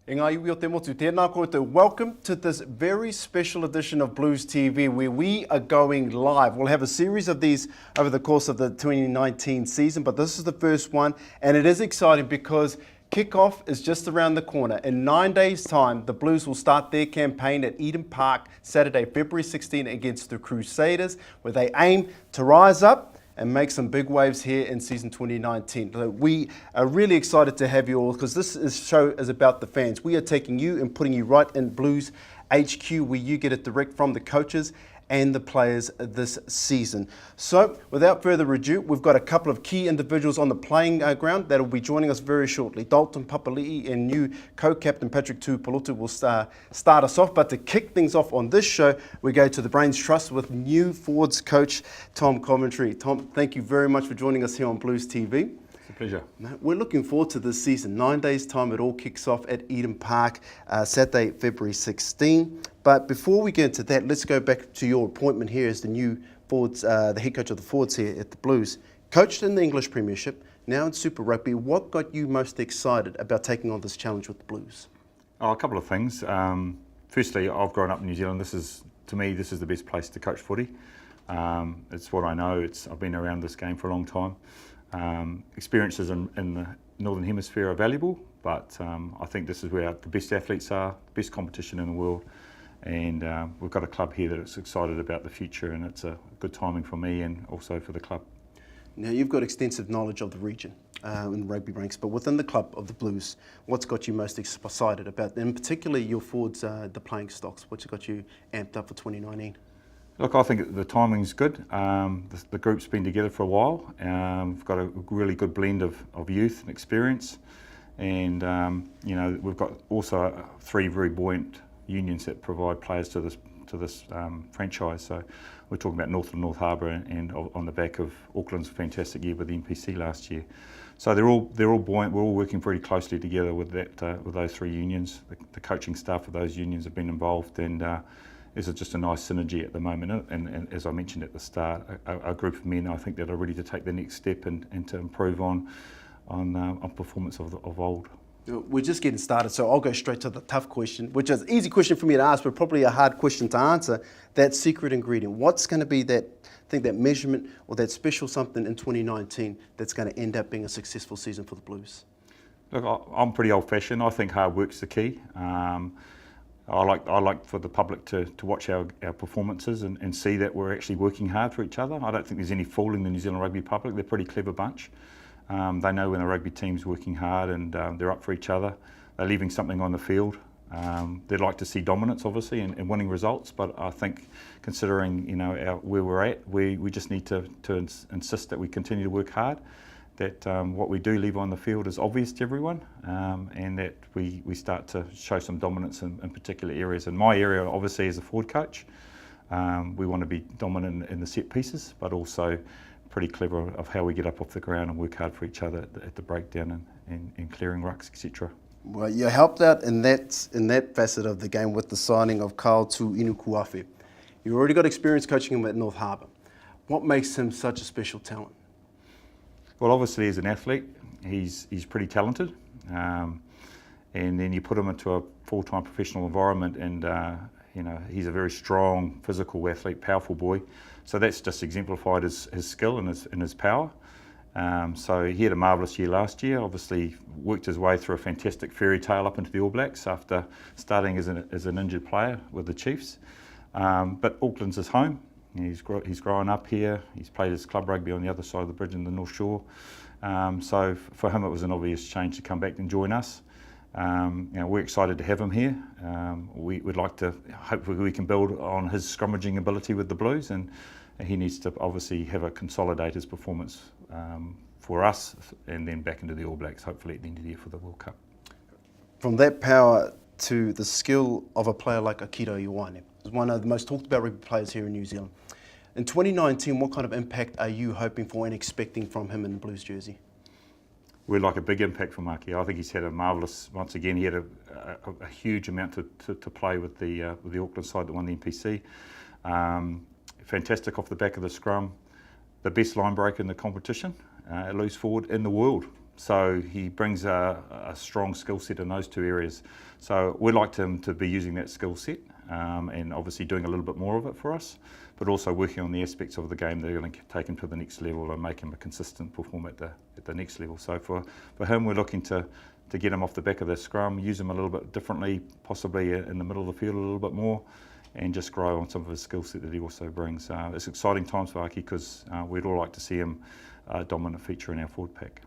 Ngā iwi o te motu, tēnā koutou. Welcome to this very special edition of Blues TV where we are going live. We'll have a series of these over the course of the 2019 season, but this is the first one and it is exciting because kickoff is just around the corner. In 9 days' time, the Blues will start their campaign at Eden Park Saturday, February 16 against the Crusaders, where they aim to rise up and make some big waves here in season 2019. We are really excited to have you all because this show is about the fans. We are taking you and putting you right in Blues HQ where you get it direct from the coaches and the players this season. So without further ado, we've got a couple of key individuals on the playing ground that will be joining us very shortly. Dalton Papali'i and new co-captain Tuipulotu will start us off. But to kick things off on this show, we go to the Brains Trust with new forwards coach Tom Coventry. Tom, thank you very much for joining us here on Blues TV. It's a pleasure. We're looking forward to this season. 9 days' time, it all kicks off at Eden Park, Saturday, February 16. But before we get into that, let's go back to your appointment here as the new forwards, the head coach of the forwards here at the Blues. Coached in the English Premiership, now in Super Rugby. What got you most excited about taking on this challenge with the Blues? Oh, a couple of things. Firstly, I've grown up in New Zealand. To me, this is the best place to coach footy. It's what I know. I've been around this game for a long time. Experiences in the Northern Hemisphere are valuable, but I think this is where the best athletes are, best competition in the world. And we've got a club here that is excited about the future, and it's a good timing for me and also for the club. Now, you've got extensive knowledge of the region in the rugby ranks, but within the club of the Blues, what's got you most excited about, and particularly your forwards, the playing stocks, what's got you amped up for 2019? Look, I think the timing's good. The group's been together for a while. We've got a really good blend of youth and experience, and we've got also three very buoyant unions that provide players to this franchise. So we're talking about North and North Harbour, and on the back of Auckland's fantastic year with the NPC last year. So they're all buoyant. We're all working very closely together with those three unions. The coaching staff of those unions have been involved, and this is just a nice synergy at the moment. And as I mentioned at the start, a group of men I think that are ready to take the next step and to improve on performance of old. We're just getting started, so I'll go straight to the tough question, which is an easy question for me to ask, but probably a hard question to answer. That secret ingredient. What's going to be that measurement or that special something in 2019 that's going to end up being a successful season for the Blues? Look, I'm pretty old-fashioned. I think hard work's the key. I like for the public to watch our performances and see that we're actually working hard for each other. I don't think there's any fooling the New Zealand rugby public. They're a pretty clever bunch. They know when the rugby team's working hard and they're up for each other. They're leaving something on the field. They'd like to see dominance, obviously, and winning results. But I think, considering where we're at, we just need to insist that we continue to work hard. That what we do leave on the field is obvious to everyone, and that we start to show some dominance in particular areas. In my area, obviously, as a forward coach, we want to be dominant in the set pieces, but also pretty clever of how we get up off the ground and work hard for each other at the breakdown and clearing rucks, etc. Well, you helped out in that facet of the game with the signing of Carl Tuipulotu. You've already got experience coaching him at North Harbour. What makes him such a special talent? Well, obviously as an athlete, he's pretty talented, and then you put him into a full-time professional environment, and he's a very strong, physical athlete, powerful boy. So that's just exemplified his skill and his power. So he had a marvellous year last year. Obviously worked his way through a fantastic fairy tale up into the All Blacks after starting as an injured player with the Chiefs. But Auckland's his home. He's grown up here. He's played his club rugby on the other side of the bridge in the North Shore. So for him it was an obvious change to come back and join us. We're excited to have him here. We'd like to, hopefully we can build on his scrummaging ability with the Blues, and he needs to obviously consolidate his performance for us and then back into the All Blacks, hopefully at the end of the year for the World Cup. From that power to the skill of a player like Akira Ioane, who's one of the most talked about rugby players here in New Zealand. In 2019, what kind of impact are you hoping for and expecting from him in the Blues jersey? We'd like a big impact from Aki. I think he's had a marvellous, once again, he had a huge amount to play with the Auckland side that won the NPC. Fantastic off the back of the scrum. The best line breaker in the competition, loose forward in the world. So he brings a strong skill set in those two areas. So we'd like him to be using that skill set and obviously doing a little bit more of it for us, but also working on the aspects of the game that are going to take him to the next level and make him a consistent performer at the next level. So for him, we're looking to get him off the back of the scrum, use him a little bit differently, possibly in the middle of the field a little bit more, and just grow on some of his skill set that he also brings. It's exciting times for Aki because we'd all like to see him a dominant feature in our forward pack.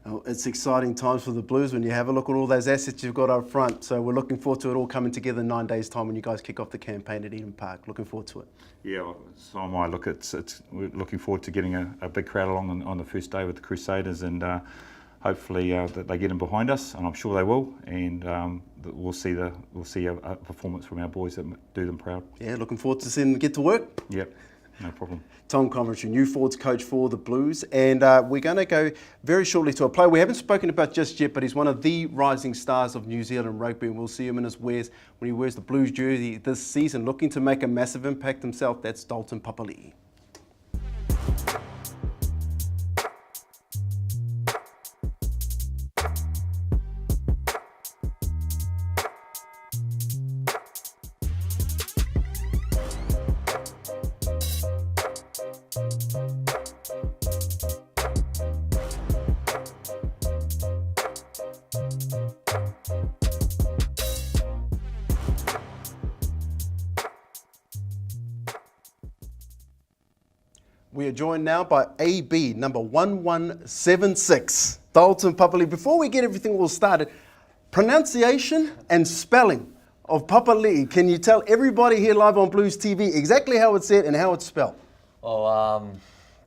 Oh, it's exciting times for the Blues when you have a look at all those assets you've got up front. So we're looking forward to it all coming together in 9 days' time when you guys kick off the campaign at Eden Park. Looking forward to it. Yeah, so am I. Look, we're looking forward to getting a big crowd along on the first day with the Crusaders, and hopefully that they get in behind us, and I'm sure they will. And that we'll see a performance from our boys that do them proud. Yeah, looking forward to seeing them get to work. Yep, no problem. Tom Coventry, new forwards coach for the Blues, and we're going to go very shortly to a player we haven't spoken about just yet, but he's one of the rising stars of New Zealand rugby, and we'll see him in his wears when he wears the Blues jersey this season, looking to make a massive impact himself. That's Dalton Papali'i. We are joined now by AB number 1176, Dalton Papali'i. Before we get everything all started, pronunciation and spelling of Papalii. Can you tell everybody here live on Blues TV exactly how it's said and how it's spelled? Oh,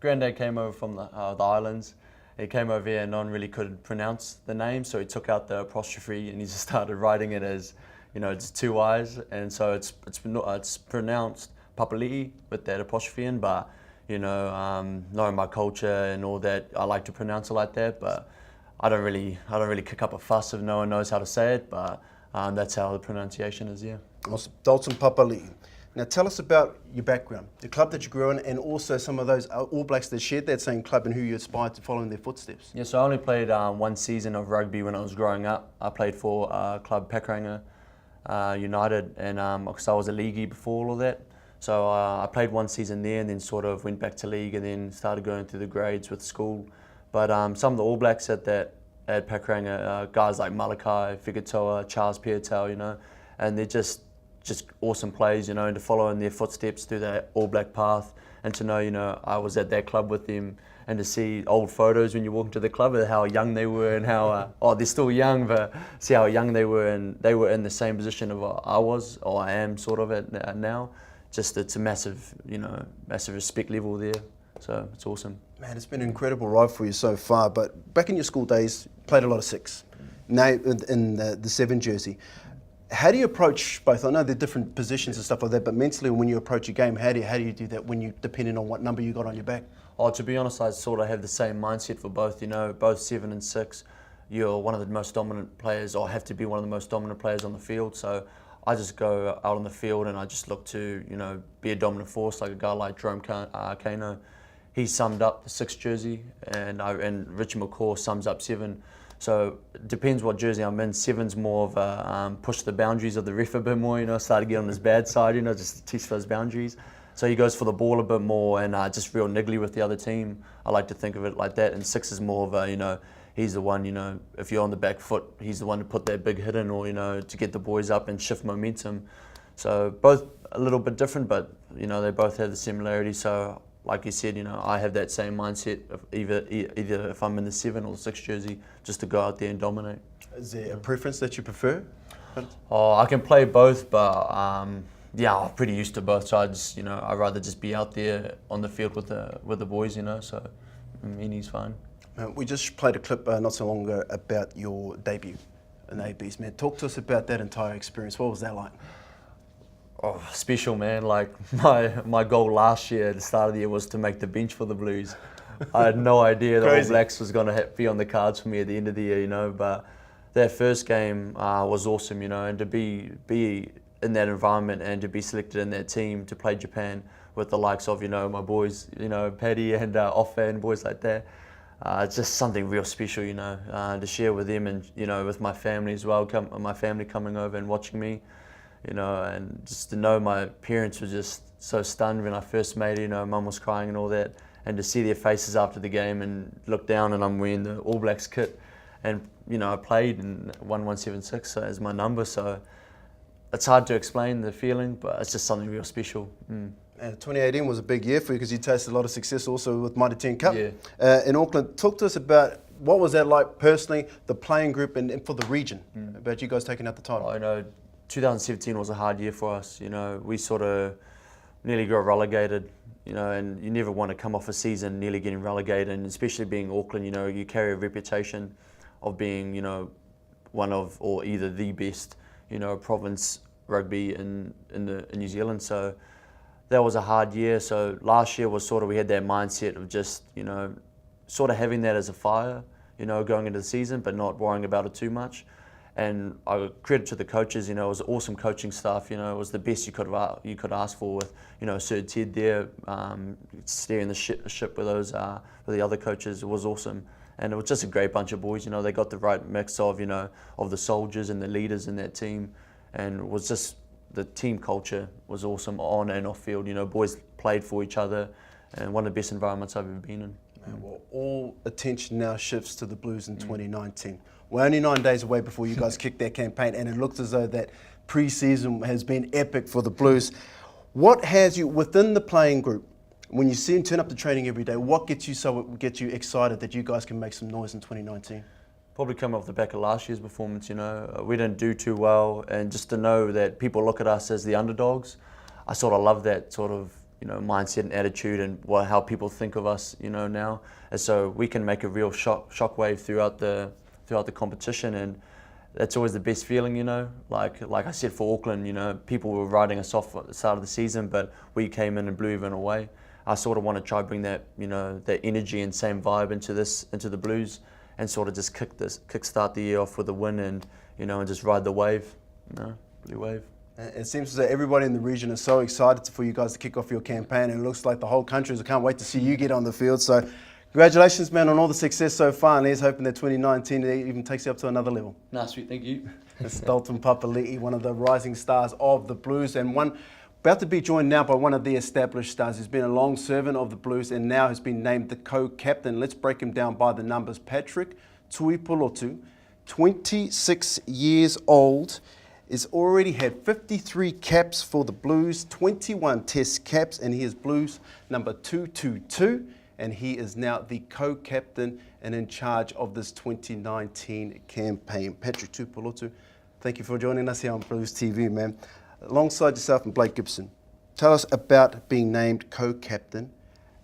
Granddad came over from the islands. He came over here and no one really could pronounce the name, so he took out the apostrophe and he just started writing it as, it's two I's, and so it's pronounced Papalii with that apostrophe in, but knowing my culture and all that, I like to pronounce it like that, but I don't really kick up a fuss if no one knows how to say it, but that's how the pronunciation is, yeah. Awesome. Dalton Papali'i. Now tell us about your background, the club that you grew in, and also some of those All Blacks that shared that same club and who you aspired to follow in their footsteps. Yeah, so I only played one season of rugby when I was growing up. I played for Club Pakuranga United, and because I was a leaguey before all of that. So I played one season there and then sort of went back to league and then started going through the grades with school. But some of the All Blacks at Pakuranga, guys like Malakai, Figatoa, Charles Piatel, and they're just awesome players, and to follow in their footsteps through that All Black path, and to know, I was at that club with them, and to see old photos when you walk into the club of how young they were and how, they're still young, but see how young they were, and they were in the same position of I was, or I am sort of at now. Just it's a massive respect level there, so it's awesome. Man, it's been an incredible ride for you so far, but back in your school days, played a lot of six, now in the seven jersey. How do you approach both? I know they're different positions and stuff like that, but mentally when you approach a game, how do you do that when you, depending on what number you got on your back? Oh, to be honest, I sort of have the same mindset for both, both 7 and 6. You're one of the most dominant players, or have to be one of the most dominant players on the field, so I just go out on the field and I just look to, be a dominant force, like a guy like Jerome Kano. He summed up the 6 jersey, and Richard McCaw sums up 7. So it depends what jersey I'm in. 7's more of a push the boundaries of the ref a bit more, start to get on his bad side, just to test those boundaries. So he goes for the ball a bit more and just real niggly with the other team. I like to think of it like that. And 6 is more of a, he's the one, if you're on the back foot, he's the one to put that big hit in, or, to get the boys up and shift momentum. So both a little bit different, but, they both have the similarity. So like you said, I have that same mindset of either if I'm in the 7 or 6 jersey, just to go out there and dominate. Is there a preference that you prefer? Oh, I can play both, but I'm pretty used to both. So I just, I'd rather just be out there on the field with the boys, so he's fine. We just played a clip not so long ago about your debut in the ABs. Man, talk to us about that entire experience. What was that like? Oh, special, man. Like my goal last year at the start of the year was to make the bench for the Blues. I had no idea the All Blacks was going to be on the cards for me at the end of the year, but that first game was awesome, and to be in that environment and to be selected in that team to play Japan with the likes of, my boys, Paddy and Offa and boys like that. it's just something real special, you know, to share with them and, you know, with my family as well, my family coming over and watching me, you know, and just to know my parents were just so stunned when I first made it, you know, mum was crying and all that, and to see their faces after the game and look down and I'm wearing the All Blacks kit and, you know, I played in 1176 as my number, so it's hard to explain the feeling, but it's just something real special. And 2018 was a big year for you because you tasted a lot of success also with Mitre 10 Cup Yeah. in Auckland. Talk to us about what was that like personally, the playing group and for the region, about you guys taking out the title. I know 2017 was a hard year for us. You know, we sort of nearly got relegated, you know, and you never want to come off a season nearly getting relegated, and especially being Auckland, you know, you carry a reputation of being, you know, one of or either the best, you know, province rugby in New Zealand. So that was a hard year. So last year was sort of, we had that mindset of just, you know, sort of having that as a fire, you know, going into the season, but not worrying about it too much. And I credit to the coaches, you know, it was awesome coaching staff, you know, it was the best you could ask for with, you know, Sir Ted there, steering the ship with those, with the other coaches. It was awesome. And it was just a great bunch of boys, you know, they got the right mix of, you know, of the soldiers and the leaders in that team. And it was just, the team culture was awesome on and off field, you know, boys played for each other, and one of the best environments I've ever been in. Well, all attention now shifts to the Blues in 2019. We're only 9 days away before you guys kick that campaign, and it looks as though that pre-season has been epic for the Blues. What has you, within the playing group, when you see them turn up to training every day, what gets you excited that you guys can make some noise in 2019? Probably come off the back of last year's performance, you know. We didn't do too well, and just to know that people look at us as the underdogs, I sort of love that sort of, you know, mindset and attitude and how people think of us, you know, now. And so we can make a real shockwave throughout the competition, and that's always the best feeling, you know. Like I said, for Auckland, you know, people were writing us off at the start of the season, but we came in and blew everyone away. I sort of want to try bring that, you know, that energy and same vibe into the Blues, and sort of just kickstart the year off with a win, and, you know, and just ride the wave, you know, blue wave. It seems as though everybody in the region is so excited for you guys to kick off your campaign, and it looks like the whole country can't wait to see you get on the field. So congratulations, man, on all the success so far, and let's hoping that 2019 even takes you up to another level. Nah, sweet, thank you. It's Dalton Papali'i, one of the rising stars of the Blues, and one about to be joined now by one of the established stars. He's been a long servant of the Blues and now has been named the co-captain. Let's break him down by the numbers. Patrick Tuipulotu, 26 years old, has already had 53 caps for the Blues, 21 test caps, and he is Blues number 222, and he is now the co-captain and in charge of this 2019 campaign. Patrick Tuipulotu, thank you for joining us here on Blues TV, man. Alongside yourself and Blake Gibson, tell us about being named co-captain.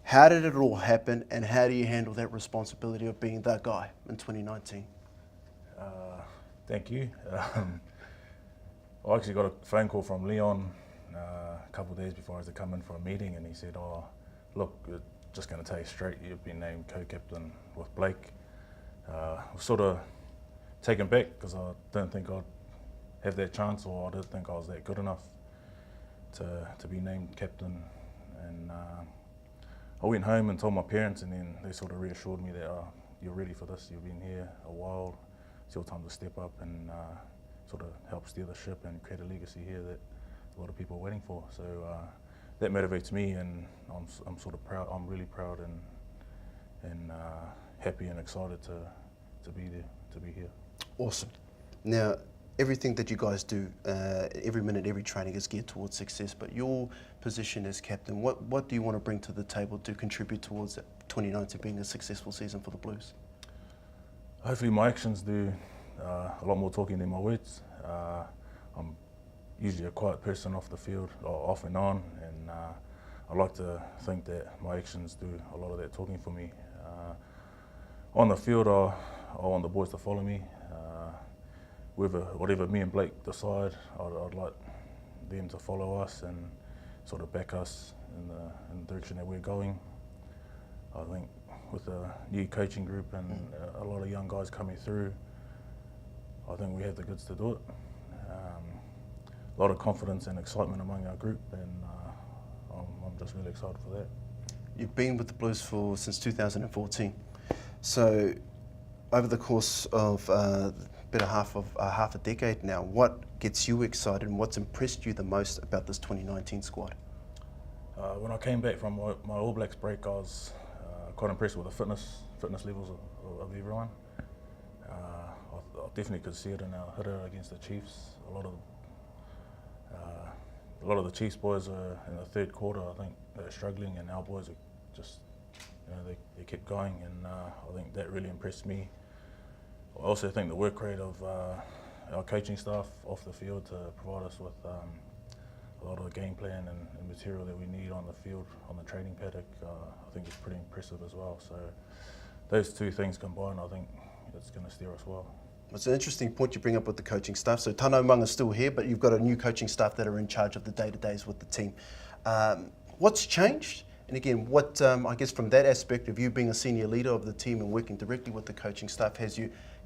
How did it all happen, and how do you handle that responsibility of being that guy in 2019? Thank you. I actually got a phone call from Leon a couple of days before I was to come in for a meeting, and he said, "Oh, look, we're just going to tell you straight, you've been named co-captain with Blake." I was sort of taken back because I didn't think I'd have that chance, or I didn't think I was that good enough to be named captain. And I went home and told my parents, and then they sort of reassured me that, "Oh, you're ready for this, you've been here a while, it's your time to step up and sort of help steer the ship and create a legacy here that a lot of people are waiting for." So that motivates me, and I'm sort of proud. I'm really proud and happy and excited to be there, to be here. Awesome. Now, everything that you guys do, every minute, every training is geared towards success, but your position as captain, what do you want to bring to the table to contribute towards 2019 being a successful season for the Blues? Hopefully my actions do a lot more talking than my words. I'm usually a quiet person off the field, or off and on, and I like to think that my actions do a lot of that talking for me. On the field, I want the boys to follow me. Whatever me and Blake decide, I'd like them to follow us and sort of back us in the direction that we're going. I think with a new coaching group and a lot of young guys coming through, I think we have the goods to do it. A lot of confidence and excitement among our group, and I'm just really excited for that. You've been with the Blues since 2014. So, over the course of half a decade now, what gets you excited and what's impressed you the most about this 2019 squad? When I came back from my All Blacks break, I was quite impressed with the fitness levels of everyone. I definitely could see it in our hitter against the Chiefs. A lot of the Chiefs boys are in the third quarter. I think they're struggling, and our boys are just, they kept going, and I think that really impressed me. I also think the work rate of our coaching staff off the field to provide us with a lot of the game plan and material that we need on the field, on the training paddock, I think it's pretty impressive as well. So those two things combined, I think it's going to steer us well. It's an interesting point you bring up with the coaching staff. So Tano Munga's still here, but you've got a new coaching staff that are in charge of the day-to-days with the team. What's changed? And again, what I guess from that aspect of you being a senior leader of the team and working directly with the coaching staff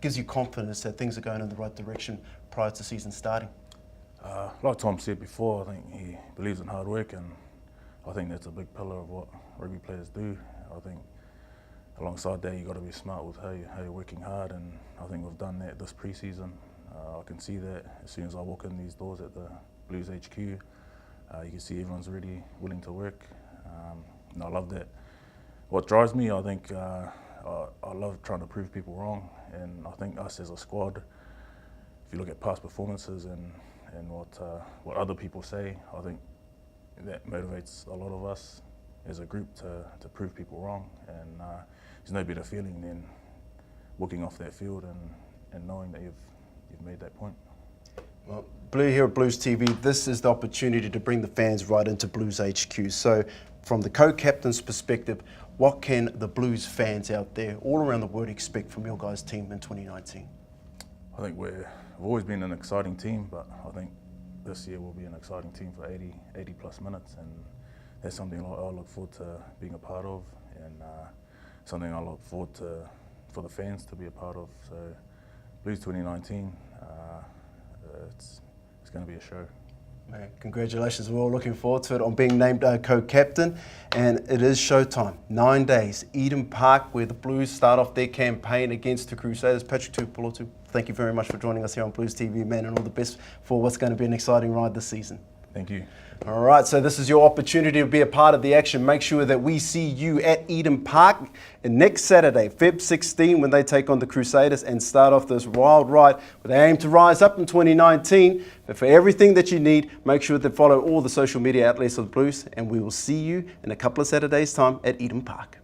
gives you confidence that things are going in the right direction prior to season starting? Like Tom said before, I think he believes in hard work, and I think that's a big pillar of what rugby players do. I think alongside that, you've got to be smart with how you're working hard, and I think we've done that this pre-season. I can see that as soon as I walk in these doors at the Blues HQ. You can see everyone's really willing to work, and I love that. What drives me, I think, I love trying to prove people wrong, and I think us as a squad, if you look at past performances and what other people say, I think that motivates a lot of us as a group to prove people wrong, and there's no better feeling than walking off that field and knowing that you've made that point. Well, Blue here at Blues TV, this is the opportunity to bring the fans right into Blues HQ. So from the co-captain's perspective, what can the Blues fans out there all around the world expect from your guys' team in 2019? I think we've always been an exciting team, but I think this year will be an exciting team for 80 plus minutes, and that's something I look forward to being a part of, and something I look forward to for the fans to be a part of. So Blues 2019, it's going to be a show. Man, congratulations, we're all looking forward to it on being named co-captain, and it is showtime. 9 days, Eden Park, where the Blues start off their campaign against the Crusaders. Patrick Tuipulotu, thank you very much for joining us here on Blues TV, man, and all the best for what's going to be an exciting ride this season. Thank you. All right, so this is your opportunity to be a part of the action. Make sure that we see you at Eden Park next Saturday, Feb 16, when they take on the Crusaders and start off this wild ride with the aim to rise up in 2019. But for everything that you need, make sure to follow all the social media outlets of the Blues, and we will see you in a couple of Saturdays' time at Eden Park.